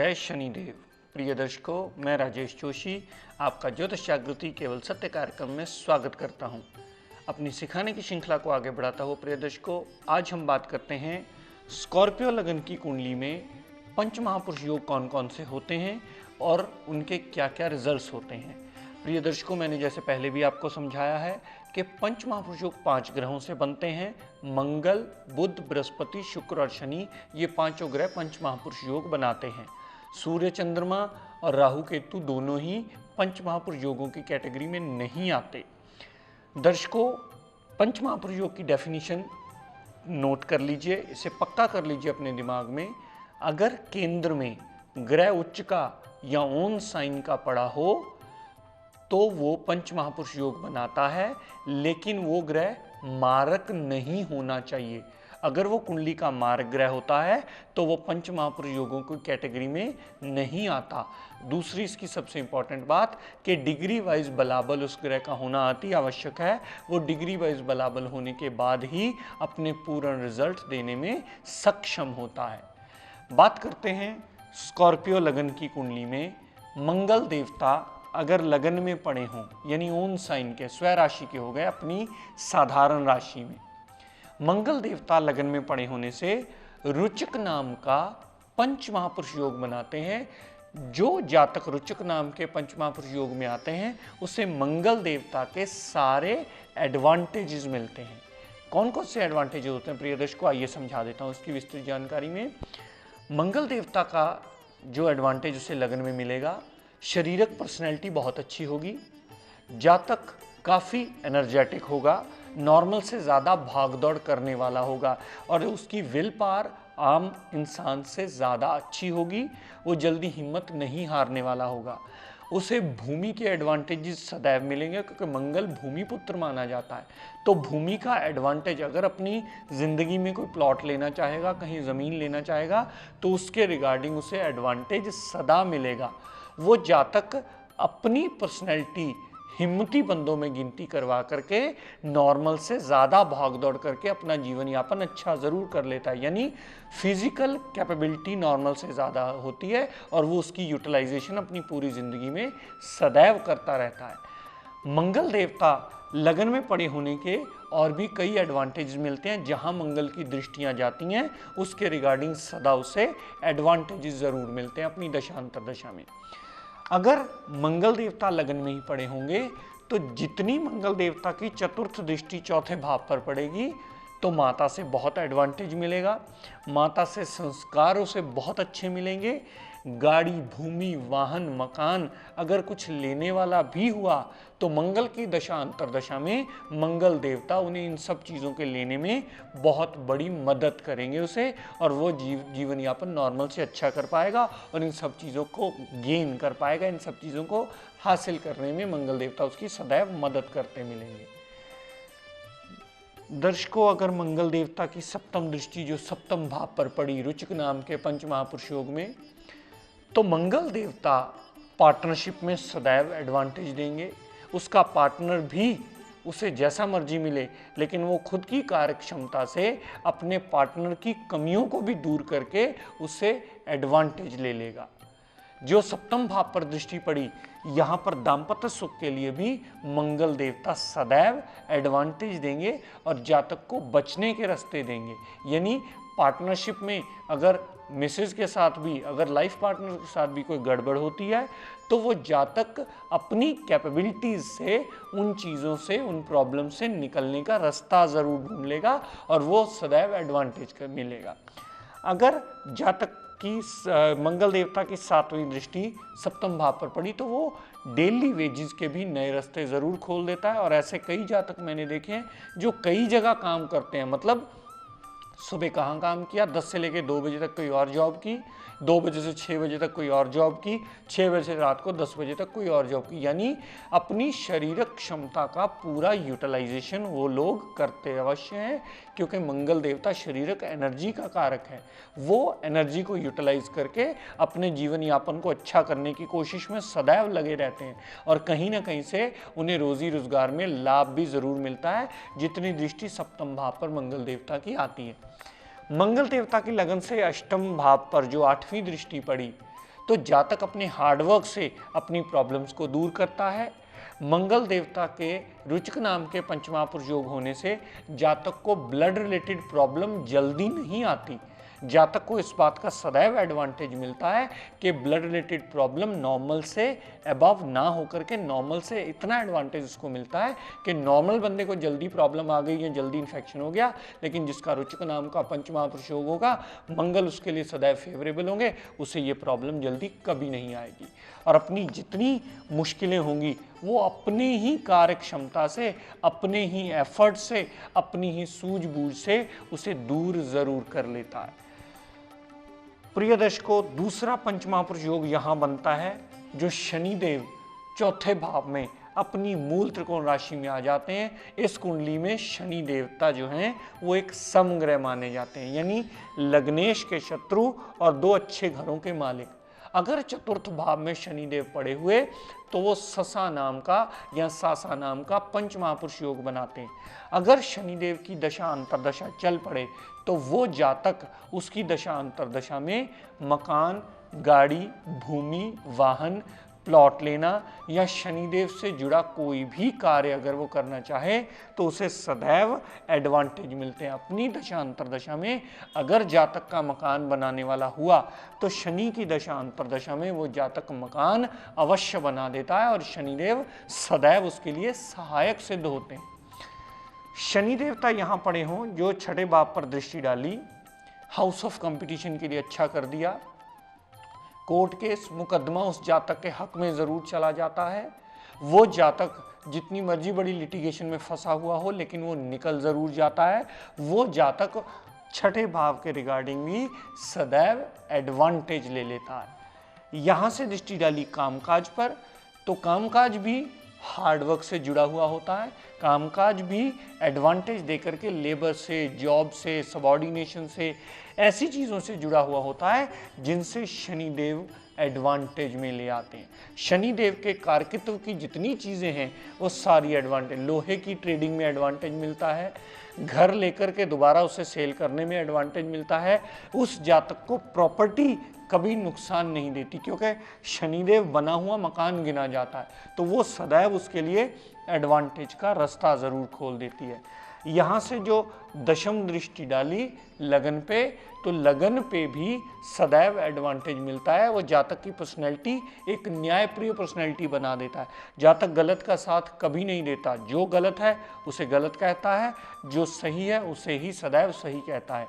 जय शनिदेव। प्रिय दर्शकों, मैं राजेश जोशी आपका ज्योतिष जागृति केवल सत्य कार्यक्रम में स्वागत करता हूं। अपनी सिखाने की श्रृंखला को आगे बढ़ाता हुआ प्रिय दर्शकों, आज हम बात करते हैं स्कॉर्पियो लगन की कुंडली में पंच महापुरुष योग कौन कौन से होते हैं और उनके क्या क्या रिजल्ट्स होते हैं। प्रिय दर्शकों, मैंने जैसे पहले भी आपको समझाया है कि पंच महापुरुष योग 5 ग्रहों से बनते हैं। मंगल, बुध, बृहस्पति, शुक्र और शनि, ये पांचों ग्रह पंच महापुरुष योग बनाते हैं। सूर्य, चंद्रमा और राहु केतु दोनों ही पंच महापुरुष योगों की कैटेगरी में नहीं आते। दर्शकों, पंच महापुरुष योग की डेफिनेशन नोट कर लीजिए, इसे पक्का कर लीजिए अपने दिमाग में। अगर केंद्र में ग्रह उच्च का या ओन साइन का पड़ा हो तो वो पंच महापुरुष योग बनाता है, लेकिन वो ग्रह मारक नहीं होना चाहिए। अगर वो कुंडली का मारक ग्रह होता है तो वो पंच महापुरुष योगों की कैटेगरी में नहीं आता। दूसरी इसकी सबसे इंपॉर्टेंट बात कि डिग्री वाइज बलाबल उस ग्रह का होना अति आवश्यक है। वो डिग्री वाइज बलाबल होने के बाद ही अपने पूर्ण रिजल्ट देने में सक्षम होता है। बात करते हैं स्कॉर्पियो लगन की कुंडली में मंगल देवता अगर लगन में पड़े हों, यानी ओन साइन के, स्वय राशि के हो गए अपनी साधारण राशि में, मंगल देवता लगन में पड़े होने से रुचक नाम का पंच महापुरुष योग बनाते हैं। जो जातक रुचक नाम के पंच महापुरुष योग में आते हैं उसे मंगल देवता के सारे एडवांटेजेस मिलते हैं। कौन कौन से एडवांटेजेस होते हैं प्रिय दर्शकों, आइए समझा देता हूँ इसकी विस्तृत जानकारी में। मंगल देवता का जो एडवांटेज उसे लगन में मिलेगा, शारीरिक पर्सनैलिटी बहुत अच्छी होगी, जातक काफ़ी एनर्जेटिक होगा, नॉर्मल से ज़्यादा भागदौड़ करने वाला होगा और उसकी विल पावर आम इंसान से ज़्यादा अच्छी होगी। वो जल्दी हिम्मत नहीं हारने वाला होगा। उसे भूमि के एडवांटेजेस सदैव मिलेंगे क्योंकि मंगल भूमि पुत्र माना जाता है। तो भूमि का एडवांटेज, अगर अपनी ज़िंदगी में कोई प्लॉट लेना चाहेगा, कहीं ज़मीन लेना चाहेगा, तो उसके रिगार्डिंग उसे एडवांटेज सदा मिलेगा। वो जातक अपनी पर्सनैलिटी हिम्मती बंदों में गिनती करवा करके नॉर्मल से ज़्यादा भागदौड़ करके अपना जीवन यापन अच्छा ज़रूर कर लेता है, यानी फिजिकल कैपेबिलिटी नॉर्मल से ज़्यादा होती है और वो उसकी यूटिलाइजेशन अपनी पूरी ज़िंदगी में सदैव करता रहता है। मंगल देवता लगन में पड़े होने के और भी कई एडवांटेज मिलते हैं। जहां मंगल की दृष्टियां जाती हैं उसके रिगार्डिंग सदा उसे एडवांटेजेस ज़रूर मिलते हैं अपनी दशांतर दशा में। अगर मंगल देवता लगन में ही पड़े होंगे तो जितनी मंगल देवता की चतुर्थ दृष्टि चौथे भाव पर पड़ेगी तो माता से बहुत एडवांटेज मिलेगा, माता से संस्कार उसे बहुत अच्छे मिलेंगे। गाड़ी, भूमि, वाहन, मकान अगर कुछ लेने वाला भी हुआ तो मंगल की दशा अंतरदशा में मंगल देवता उन्हें इन सब चीज़ों के लेने में बहुत बड़ी मदद करेंगे उसे, और वो जीवन यापन नॉर्मल से अच्छा कर पाएगा और इन सब चीज़ों को गेन कर पाएगा। इन सब चीज़ों को हासिल करने में मंगल देवता उसकी सदैव मदद करते मिलेंगे। दर्शकों, अगर मंगल देवता की सप्तम दृष्टि जो सप्तम भाव पर पड़ी रुचक नाम के पंच महापुरुष योग में, तो मंगल देवता पार्टनरशिप में सदैव एडवांटेज देंगे। उसका पार्टनर भी उसे जैसा मर्जी मिले, लेकिन वो खुद की कार्य क्षमता से अपने पार्टनर की कमियों को भी दूर करके उससे एडवांटेज ले लेगा। जो सप्तम भाव पर दृष्टि पड़ी, यहाँ पर दाम्पत्य सुख के लिए भी मंगल देवता सदैव एडवांटेज देंगे और जातक को बचने के रास्ते देंगे। यानी पार्टनरशिप में अगर मिसेज के साथ भी, अगर लाइफ पार्टनर के साथ भी कोई गड़बड़ होती है तो वो जातक अपनी कैपेबिलिटीज से उन चीज़ों से, उन प्रॉब्लम से निकलने का रास्ता ज़रूर ढूंढ लेगा और वो सदैव एडवांटेज मिलेगा। अगर जातक की मंगल देवता की सातवीं दृष्टि सप्तम भाव पर पड़ी तो वो डेली वेजेस के भी नए रास्ते ज़रूर खोल देता है। और ऐसे कई जातक मैंने देखे हैं जो कई जगह काम करते हैं, मतलब सुबह कहाँ काम किया, 10 से लेकर 2 बजे तक कोई और जॉब की, 2 बजे से 6 बजे तक कोई और जॉब की, 6 बजे से रात को 10 बजे तक कोई और जॉब की, यानी अपनी शारीरिक क्षमता का पूरा यूटिलाइजेशन वो लोग करते अवश्य हैं क्योंकि मंगल देवता शारीरिक एनर्जी का कारक है। वो एनर्जी को यूटिलाइज करके अपने जीवन यापन को अच्छा करने की कोशिश में सदैव लगे रहते हैं और कहीं ना कहीं से उन्हें रोजी रोजगार में लाभ भी ज़रूर मिलता है, जितनी दृष्टि सप्तम भाव पर मंगल देवता की आती है। मंगल देवता की लगन से अष्टम भाव पर जो 8वीं दृष्टि पड़ी तो जातक अपने हार्डवर्क से अपनी प्रॉब्लम्स को दूर करता है। मंगल देवता के रुचक नाम के पंचमहापुरुष योग होने से जातक को ब्लड रिलेटेड प्रॉब्लम जल्दी नहीं आती। जातक को इस बात का सदैव एडवांटेज मिलता है कि ब्लड रिलेटेड प्रॉब्लम नॉर्मल से अबव ना होकर के नॉर्मल से इतना एडवांटेज उसको मिलता है कि नॉर्मल बंदे को जल्दी प्रॉब्लम आ गई या जल्दी इन्फेक्शन हो गया, लेकिन जिसका रुचक नाम का पंचमहापुरुष योग होगा, मंगल उसके लिए सदैव फेवरेबल होंगे, उसे ये प्रॉब्लम जल्दी कभी नहीं आएगी। और अपनी जितनी मुश्किलें होंगी वो अपने ही कार्य क्षमता से, अपने ही एफर्ट से, अपनी ही सूझबूझ से उसे दूर जरूर कर लेता है। प्रिय दर्शकों, दूसरा पंचमहापुरुष योग यहां बनता है जो शनिदेव चौथे भाव में अपनी मूल त्रिकोण राशि में आ जाते हैं। इस कुंडली में शनि देवता जो हैं वो एक समग्रह माने जाते हैं, यानी लग्नेश के शत्रु और दो अच्छे घरों के मालिक। अगर चतुर्थ भाव में शनिदेव पड़े हुए तो वो ससा नाम का या सासा नाम का पंचमहापुरुष योग बनाते हैं। अगर शनिदेव की दशा अंतरदशा चल पड़े तो वो जातक उसकी दशा अंतरदशा में मकान, गाड़ी, भूमि, वाहन, प्लॉट लेना या शनिदेव से जुड़ा कोई भी कार्य अगर वो करना चाहे तो उसे सदैव एडवांटेज मिलते हैं। अपनी दशा अंतरदशा में अगर जातक का मकान बनाने वाला हुआ तो शनि की दशा अंतरदशा में वो जातक मकान अवश्य बना देता है और शनिदेव सदैव उसके लिए सहायक सिद्ध होते हैं। शनि देवता यहाँ पड़े हों जो छठे भाव पर दृष्टि डाली, हाउस ऑफ कंपटीशन के लिए अच्छा कर दिया, कोर्ट केस मुकदमा उस जातक के हक में जरूर चला जाता है। वो जातक जितनी मर्जी बड़ी लिटिगेशन में फंसा हुआ हो लेकिन वो निकल जरूर जाता है। वो जातक छठे भाव के रिगार्डिंग भी सदैव एडवांटेज ले लेता है। यहां से दृष्टि डाली कामकाज पर तो कामकाज भी हार्डवर्क से जुड़ा हुआ होता है। कामकाज भी एडवांटेज देकर के लेबर से, जॉब से, सबऑर्डिनेशन से, ऐसी चीज़ों से जुड़ा हुआ होता है जिनसे शनिदेव एडवांटेज में ले आते हैं। शनिदेव के कारकित्व की जितनी चीज़ें हैं वो सारी एडवांटेज, लोहे की ट्रेडिंग में एडवांटेज मिलता है, घर लेकर के दोबारा उसे सेल करने में एडवांटेज मिलता है। उस जातक को प्रॉपर्टी कभी नुकसान नहीं देती क्योंकि शनिदेव बना हुआ मकान गिना जाता है, तो वो सदैव उसके लिए एडवांटेज का रास्ता ज़रूर खोल देती है। यहाँ से जो दशम दृष्टि डाली लगन पे, तो लगन पे भी सदैव एडवांटेज मिलता है। वो जातक की पर्सनैलिटी एक न्यायप्रिय पर्सनैलिटी बना देता है। जातक गलत का साथ कभी नहीं देता, जो गलत है उसे गलत कहता है, जो सही है उसे ही सदैव सही कहता है।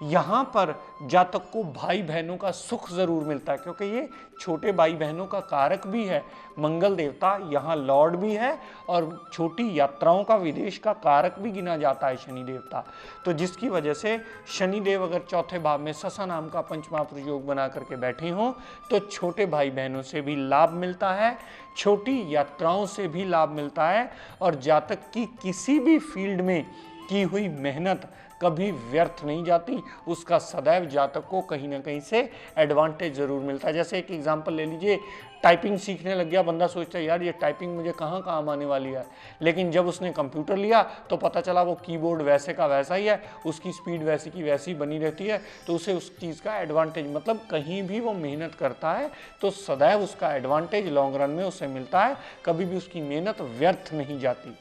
यहाँ पर जातक को भाई बहनों का सुख जरूर मिलता है क्योंकि ये छोटे भाई बहनों का कारक भी है। मंगल देवता यहाँ लॉर्ड भी है और छोटी यात्राओं का, विदेश का कारक भी गिना जाता है शनि देवता। तो जिसकी वजह से शनिदेव अगर चौथे भाव में ससा नाम का पंचमहापुरुष योग बना करके बैठे हों तो छोटे भाई बहनों से भी लाभ मिलता है, छोटी यात्राओं से भी लाभ मिलता है और जातक की किसी भी फील्ड में की हुई मेहनत कभी व्यर्थ नहीं जाती। उसका सदैव जातक को कहीं ना कहीं से एडवांटेज जरूर मिलता है। जैसे एक एग्जांपल ले लीजिए, टाइपिंग सीखने लग गया बंदा, सोचता है यार ये टाइपिंग मुझे कहाँ काम आने वाली है, लेकिन जब उसने कंप्यूटर लिया तो पता चला वो कीबोर्ड वैसे का वैसा ही है, उसकी स्पीड वैसी की वैसी बनी रहती है, तो उसे उस चीज़ का एडवांटेज, मतलब कहीं भी वो मेहनत करता है तो सदैव उसका एडवांटेज लॉन्ग रन में उसे मिलता है, कभी भी उसकी मेहनत व्यर्थ नहीं जाती।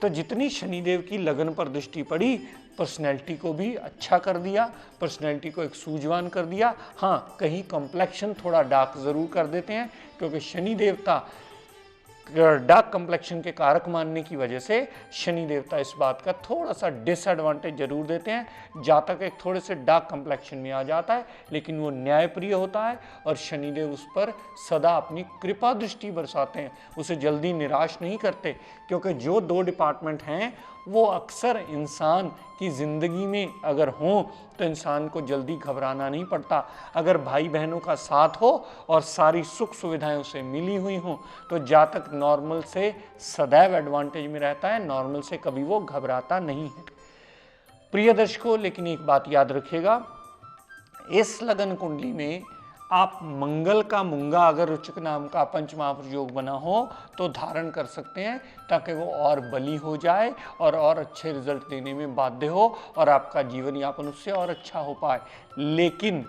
तो जितनी शनिदेव की लगन पर दृष्टि पड़ी, पर्सनैलिटी को भी अच्छा कर दिया, पर्सनैलिटी को एक सूझवान कर दिया। हाँ, कहीं कॉम्प्लेक्शन थोड़ा डार्क ज़रूर कर देते हैं क्योंकि शनि देवता डार्क कम्प्लेक्शन के कारक मानने की वजह से शनि देवता इस बात का थोड़ा सा डिसएडवांटेज जरूर देते हैं। जातक एक थोड़े से डार्क कम्प्लेक्शन में आ जाता है लेकिन वो न्यायप्रिय होता है और शनिदेव उस पर सदा अपनी कृपा दृष्टि बरसाते हैं, उसे जल्दी निराश नहीं करते क्योंकि जो दो डिपार्टमेंट हैं वो अक्सर इंसान की ज़िंदगी में अगर हों तो इंसान को जल्दी घबराना नहीं पड़ता। अगर भाई बहनों का साथ हो और सारी सुख सुविधाएं उसे मिली हुई हों तो जातक नॉर्मल से सदैव एडवांटेज में रहता है, नॉर्मल से कभी वो घबराता नहीं है। प्रिय दर्शकों, लेकिन एक बात याद रखिएगा, इस लगन कुंडली में आप मंगल का मूंगा अगर रुचक नाम का पंचमहापुरुष योग बना हो तो धारण कर सकते हैं ताकि वो और बली हो जाए और अच्छे रिजल्ट देने में बाध्य हो और आपका जीवन यापन उससे और अच्छा हो पाए। लेकिन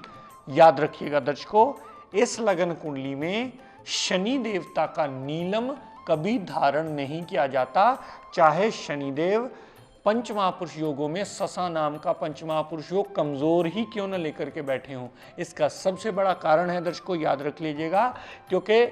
याद रखिएगा दर्शकों, इस लगन कुंडली में शनि देवता का नीलम कभी धारण नहीं किया जाता, चाहे शनिदेव पंच महापुरुष योगों में ससा नाम का पंच महापुरुष योग कमजोर ही क्यों न लेकर के बैठे हों। इसका सबसे बड़ा कारण है दर्शकों, याद रख लीजिएगा, क्योंकि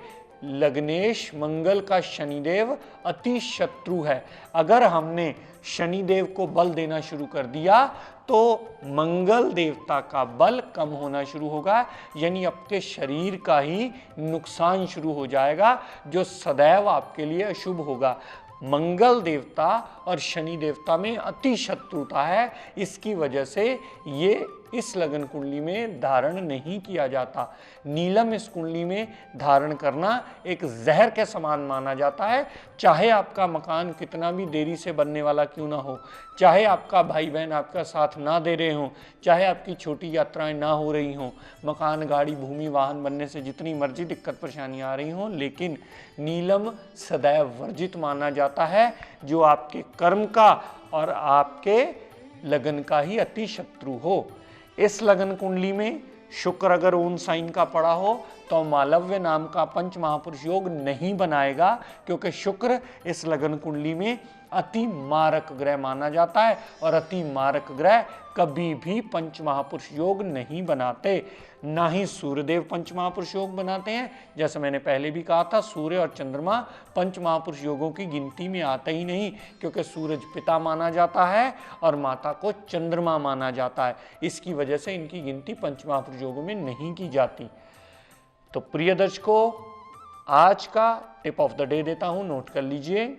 लग्नेश मंगल का शनिदेव अति शत्रु है। अगर हमने शनिदेव को बल देना शुरू कर दिया तो मंगल देवता का बल कम होना शुरू होगा, यानी आपके शरीर का ही नुकसान शुरू हो जाएगा, जो सदैव आपके लिए अशुभ होगा। मंगल देवता और शनि देवता में अति शत्रुता है, इसकी वजह से ये इस लगन कुंडली में धारण नहीं किया जाता। नीलम इस कुंडली में धारण करना एक जहर के समान माना जाता है। चाहे आपका मकान कितना भी देरी से बनने वाला क्यों ना हो, चाहे आपका भाई बहन आपका साथ ना दे रहे हों, चाहे आपकी छोटी यात्राएं ना हो रही हों, मकान गाड़ी भूमि वाहन बनने से जितनी मर्जी दिक्कत परेशानी आ रही हों, लेकिन नीलम सदैव वर्जित माना जाता है, जो आपके कर्म का और आपके लगन का ही अति शत्रु हो। इस लगन कुंडली में शुक्र अगर ओन साइन का पड़ा हो तो मालव्य नाम का पंच महापुरुष योग नहीं बनाएगा, क्योंकि शुक्र इस लगन कुंडली में अति मारक ग्रह माना जाता है और अति मारक ग्रह कभी भी पंच महापुरुष योग नहीं बनाते। ना ही सूर्यदेव पंच महापुरुष योग बनाते हैं, जैसे मैंने पहले भी कहा था, सूर्य और चंद्रमा पंच महापुरुष योगों की गिनती में आते ही नहीं, क्योंकि सूरज पिता माना जाता है और माता को चंद्रमा माना जाता है। इसकी वजह से इनकी गिनती पंच महापुरुष योगों में नहीं की जाती। तो प्रिय दर्शकों, आज का टिप ऑफ द डे देता हूं, नोट कर लीजिए।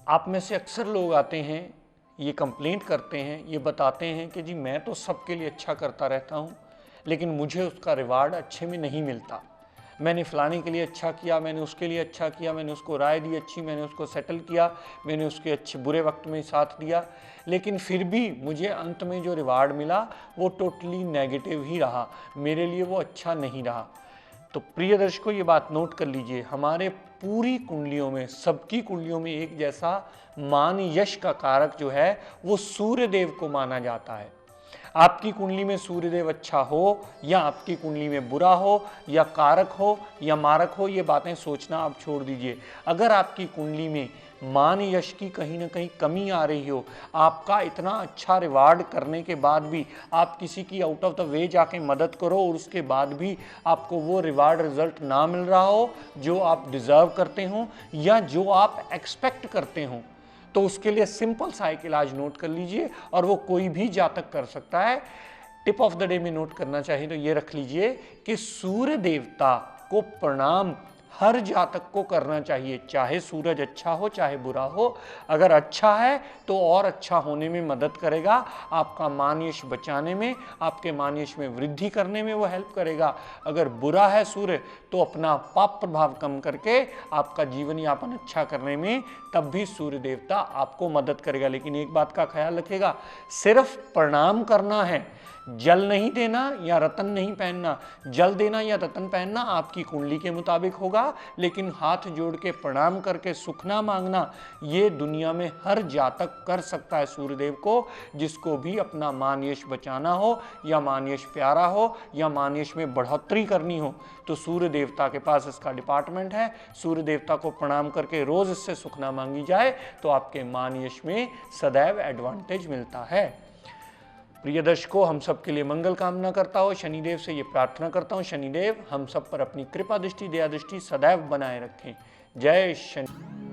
आप में से अक्सर लोग आते हैं, ये कंप्लेंट करते हैं, ये बताते हैं कि जी मैं तो सबके लिए अच्छा करता रहता हूँ, लेकिन मुझे उसका रिवार्ड अच्छे में नहीं मिलता। मैंने फलाने के लिए अच्छा किया, मैंने उसके लिए अच्छा किया, मैंने उसको राय दी अच्छी, मैंने उसको सेटल किया, मैंने उसके अच्छे बुरे वक्त में साथ दिया, लेकिन फिर भी मुझे अंत में जो रिवार्ड मिला वो टोटली नेगेटिव ही रहा, मेरे लिए वो अच्छा नहीं रहा। तो प्रिय दर्शकों, ये बात नोट कर लीजिए, हमारे पूरी कुंडलियों में, सबकी कुंडलियों में एक जैसा मान यश का कारक जो है वो सूर्य देव को माना जाता है। आपकी कुंडली में सूर्यदेव अच्छा हो या आपकी कुंडली में बुरा हो या कारक हो या मारक हो, ये बातें सोचना आप छोड़ दीजिए। अगर आपकी कुंडली में मान यश की कहीं ना कहीं कमी आ रही हो, आपका इतना अच्छा रिवार्ड करने के बाद भी आप किसी की आउट ऑफ द वे जाके मदद करो और उसके बाद भी आपको वो रिवार्ड रिजल्ट ना मिल रहा हो जो आप डिजर्व करते हो या जो आप एक्सपेक्ट करते हो, तो उसके लिए सिंपल सा एक इलाज नोट कर लीजिए, और वो कोई भी जातक कर सकता है। टिप ऑफ द डे में नोट करना चाहिए तो ये रख लीजिए कि सूर्य देवता को प्रणाम हर जातक को करना चाहिए, चाहे सूरज अच्छा हो चाहे बुरा हो। अगर अच्छा है तो और अच्छा होने में मदद करेगा, आपका मान यश बचाने में, आपके मान यश में वृद्धि करने में वो हेल्प करेगा। अगर बुरा है सूर्य तो अपना पाप प्रभाव कम करके आपका जीवन यापन अच्छा करने में तब भी सूर्य देवता आपको मदद करेगा। लेकिन एक बात का ख्याल रखिएगा, सिर्फ प्रणाम करना है, जल नहीं देना या रतन नहीं पहनना। जल देना या रतन पहनना आपकी कुंडली के मुताबिक होगा, लेकिन हाथ जोड़ के प्रणाम करके सुखना मांगना ये दुनिया में हर जातक कर सकता है सूर्यदेव को, जिसको भी अपना मान यश बचाना हो या मान यश प्यारा हो या मान यश में बढ़ोतरी करनी हो, तो सूर्य देवता के पास इसका डिपार्टमेंट है। सूर्य देवता को प्रणाम करके रोज इससे सुखना मांगी जाए तो आपके मान यश में सदैव एडवांटेज मिलता है। प्रिय दर्शकों, हम सब के लिए मंगल कामना करता हो, शनिदेव से ये प्रार्थना करता हूँ, शनिदेव हम सब पर अपनी कृपा दृष्टि दया दृष्टि सदैव बनाए रखें। जय शनि।